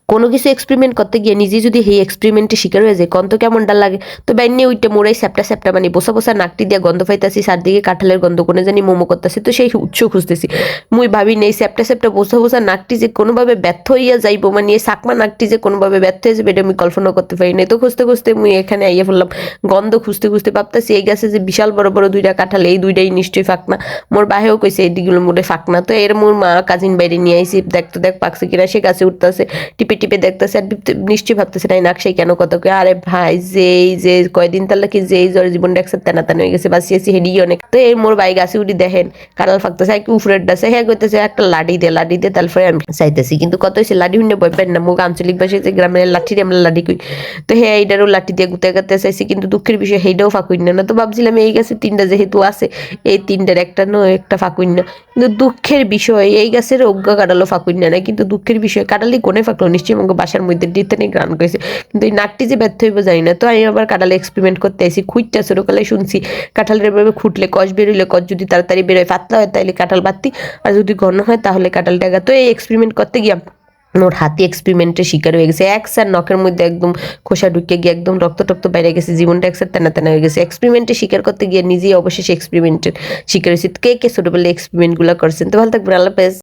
কোনো কিছু এক্সপেরিমেন্ট করতে গিয়ে নিজে যদি সেই এক্সপেরিমেন্টে শিকার হয়ে যায় কত কেমনটা লাগে। তো বাইনে ওইটা মোড়াই স্যাপটা স্যাপটা মানে বসা বসা নাকটি দিয়ে গন্ধ পাইতাছি, চারদিকে কাঁঠালের গন্ধ কোনে জানি মোমো করতেছি। তো সেই উৎস খুঁজতেছি, মুই ভাবি নেই স্যাপটা স্যাপটা বসা বসা নাকটি যে কোনোভাবে ব্যর্থ হইয়া যাইব, মানে এই চাকমা নাকটি যে কোনোভাবে ব্যর্থ হয়ে যাবে এটা আমি কল্পনা করতে পারি নাই। তো খুঁজতে খুঁজতে মুই এখানে আইয়া ফেললাম, গন্ধ খুঁজতে খুঁজতে ভাবতেছি এই গাছে যে বিশাল বড় বড় দুইটা কাঁঠাল, এই দুইটাই নিশ্চয়ই ফাঁকনা। মোর বাহেও কইছে এই দিকগুলো মোটে ফাঁকনা। তো এর মোর মা কাজিন বাইরে নিয়ে আইসি, দেখতে দেখ পাকছে কিনা, সে গাছে উঠতেছে, টিপে টিপে দেখতেছে আর নিশ্চয়ই ভাবতেছে নাই নাকশাই কেন কত কে। আরে ভাই যে কয়দিন তার কি যেই জ্বর জীবনটা একসাথে তেনা তেনা হয়ে গেছে, বাঁচিয়েছি হেডি অনেক। তো এই মোর বাই গাছে উঠি দেখেন কাঁঠাল ফাঁকতেছে, এক উপরের ডাছে হ্যাঁ করতেছে একটা লাঠি দে তারপরে আমি চাইতেছি, কিন্তু কত হয়েছে লাঠি হুন্ডে ভয় পাই না, মুখ আঞ্চলিক ভাষায় যে গ্রামের লাঠির আমরা লাঠি কই। তো হ্যাঁ এইটারও লাঠি দিয়ে গুতে গাতে চাইছি, কিন্তু দুঃখের বিষয় সেইটাও ফাঁকুই না। তো ভাবছিলাম এই গাছে তিনটা যেহেতু আছে, এই তিনটার একটা নয় একটা ফাঁকুই না। কিন্তু দুঃখের বিষয় এই গাছের অজ্ঞা কাটালো ফাঁকুই না, কিন্তু দুঃখের বিষয় কাটালি কোনে ফাঁকলো, নিশ্চয়ই আমাকে বাসার মধ্যে দিতে নেই গান করেছে, কিন্তু এই নাকটি যে ব্যর্থ হইব জানি না। তো আমি আবার কাঁঠালে এক্সপেরিমেন্ট করতে আসি, খুঁজতে ছোটকালে শুনছি কাঁঠালের এভাবে খুঁটলে কষ বেরোলে, কষ যদি তাড়াতাড়ি বেরোয় পাতলা হয় তাহলে কাঁঠাল বাত্তি, আর যদি ঘন হয় তাহলে কাঁঠাল টাকা। তো এই এক্সপেরিমেন্ট করতে গিয়ে ওর হাতি এক্সপেরিমেন্টের শিকার হয়ে গেছে, এক স্যার নখের মধ্যে একদম খোসা ঢুকে গিয়ে একদম রক্ত টক্ত বাইরে গেছে, জীবনটা এক স্যার তেনা তেনা হয়ে গেছে। এক্সপেরিমেন্টের শিকার করতে গিয়ে নিজেই অবশেষে এক্সপেরিমেন্টের শিকার হয়েছে। কে কে ছোটবেলায় এক্সপেরিমেন্ট গুলো করছেন? তো ভালো থাকবেন, আল্লাহ হাফেজ।